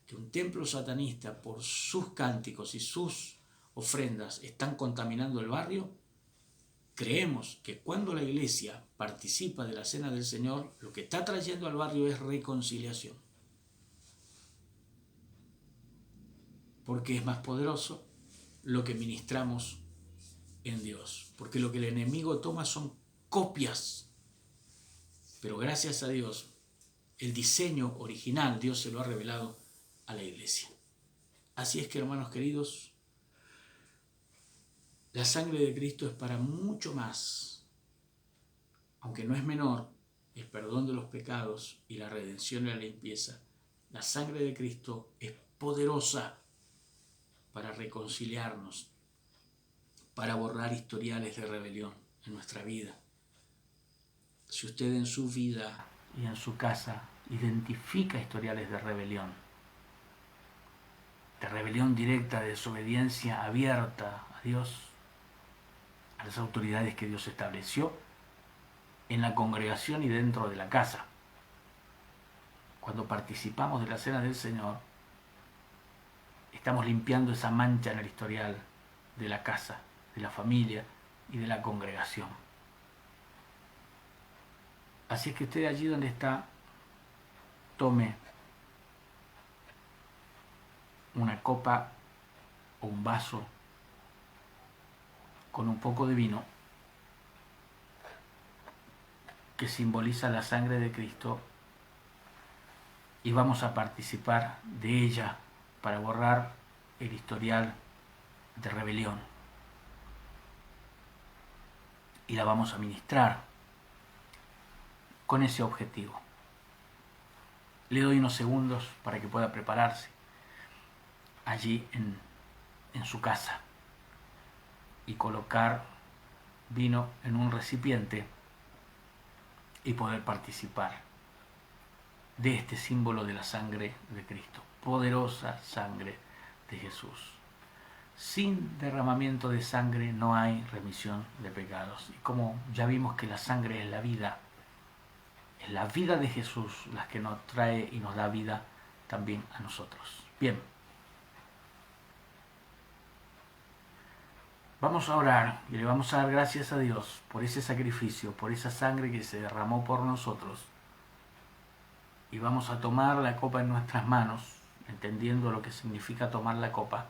[SPEAKER 1] que un templo satanista por sus cánticos y sus ofrendas están contaminando el barrio, creemos que cuando la iglesia participa de la Cena del Señor, lo que está trayendo al barrio es reconciliación. Porque es más poderoso lo que ministramos en Dios. Porque lo que el enemigo toma son copias. Pero gracias a Dios, el diseño original Dios se lo ha revelado a la iglesia. Así es que, hermanos queridos, la sangre de Cristo es para mucho más, aunque no es menor, el perdón de los pecados y la redención y la limpieza. La sangre de Cristo es poderosa para reconciliarnos, para borrar historiales de rebelión en nuestra vida. Si usted en su vida y en su casa identifica historiales de rebelión directa, de desobediencia abierta a Dios, a las autoridades que Dios estableció en la congregación y dentro de la casa. Cuando participamos de la cena del Señor, estamos limpiando esa mancha en el historial de la casa, de la familia y de la congregación. Así es que usted allí donde está, tome una copa o un vaso con un poco de vino que simboliza la sangre de Cristo y vamos a participar de ella para borrar el historial de rebelión. Y la vamos a ministrar con ese objetivo. Le doy unos segundos para que pueda prepararse allí en su casa y colocar vino en un recipiente y poder participar de este símbolo de la sangre de Cristo, poderosa sangre de Jesús. Sin derramamiento de sangre no hay remisión de pecados. Y como ya vimos que la sangre es la vida de Jesús la que nos trae y nos da vida también a nosotros. Bien. Vamos a orar y le vamos a dar gracias a Dios por ese sacrificio, por esa sangre que se derramó por nosotros. Y vamos a tomar la copa en nuestras manos, entendiendo lo que significa tomar la copa.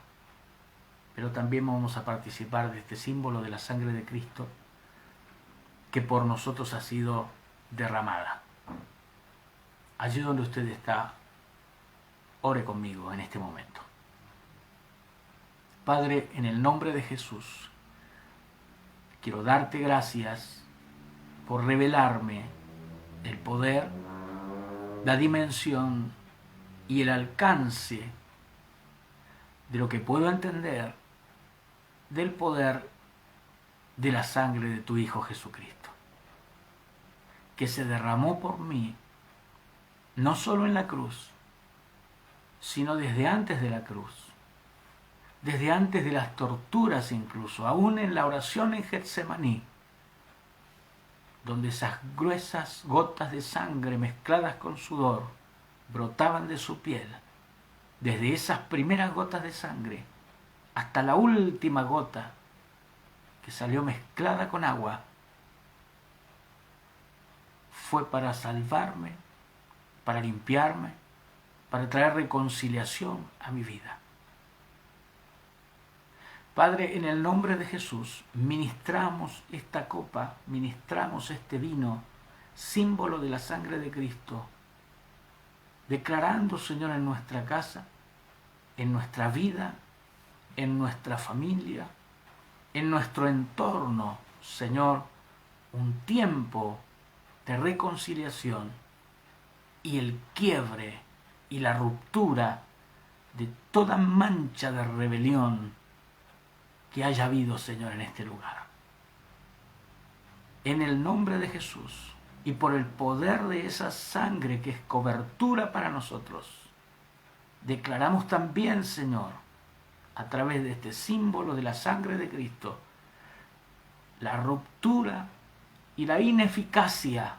[SPEAKER 1] Pero también vamos a participar de este símbolo de la sangre de Cristo que por nosotros ha sido derramada. Allí donde usted está, ore conmigo en este momento. Padre, en el nombre de Jesús, quiero darte gracias por revelarme el poder, la dimensión y el alcance de lo que puedo entender del poder de la sangre de tu Hijo Jesucristo, que se derramó por mí, no solo en la cruz, sino desde antes de la cruz, desde antes de las torturas incluso, aún en la oración en Getsemaní, donde esas gruesas gotas de sangre mezcladas con sudor brotaban de su piel, desde esas primeras gotas de sangre hasta la última gota que salió mezclada con agua, fue para salvarme, para limpiarme, para traer reconciliación a mi vida. Padre, en el nombre de Jesús, ministramos esta copa, ministramos este vino, símbolo de la sangre de Cristo, declarando, Señor, en nuestra casa, en nuestra vida, en nuestra familia, en nuestro entorno, Señor, un tiempo de reconciliación y el quiebre y la ruptura de toda mancha de rebelión que haya habido, Señor, en este lugar. En el nombre de Jesús y por el poder de esa sangre que es cobertura para nosotros, declaramos también, Señor, a través de este símbolo de la sangre de Cristo, la ruptura y la ineficacia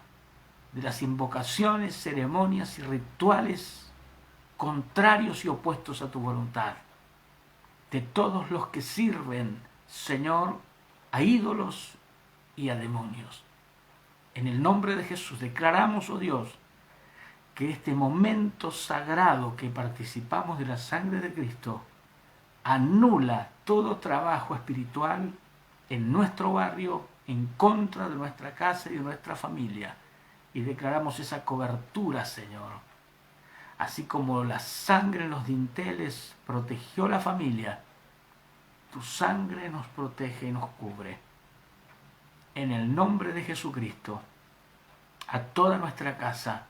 [SPEAKER 1] de las invocaciones, ceremonias y rituales contrarios y opuestos a tu voluntad, de todos los que sirven, Señor, a ídolos y a demonios. En el nombre de Jesús declaramos, oh Dios, que este momento sagrado que participamos de la sangre de Cristo anula todo trabajo espiritual en nuestro barrio, en contra de nuestra casa y de nuestra familia. Y declaramos esa cobertura, Señor. Así como la sangre en los dinteles protegió la familia, tu sangre nos protege y nos cubre. En el nombre de Jesucristo, a toda nuestra casa,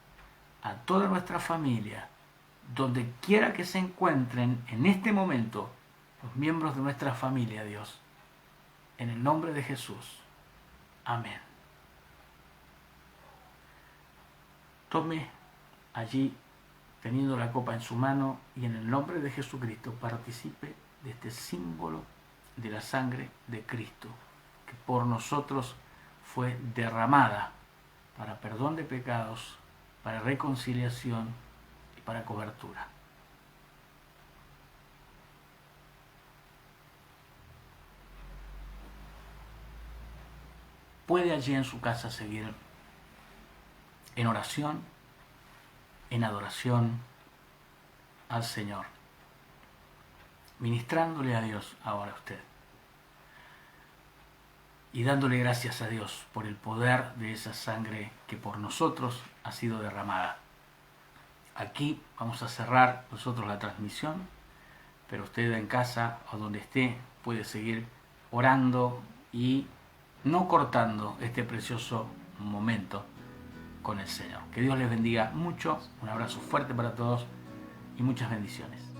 [SPEAKER 1] a toda nuestra familia, donde quiera que se encuentren en este momento los miembros de nuestra familia, Dios, en el nombre de Jesús. Amén. Tome allí, teniendo la copa en su mano, y en el nombre de Jesucristo participe de este símbolo de la sangre de Cristo, que por nosotros fue derramada para perdón de pecados, para reconciliación y para cobertura. Puede allí en su casa seguir en oración, en adoración al Señor, ministrándole a Dios ahora a usted y dándole gracias a Dios por el poder de esa sangre que por nosotros ha sido derramada. Aquí vamos a cerrar nosotros la transmisión, pero usted en casa o donde esté puede seguir orando y no cortando este precioso momento con el Señor. Que Dios les bendiga mucho, un abrazo fuerte para todos y muchas bendiciones.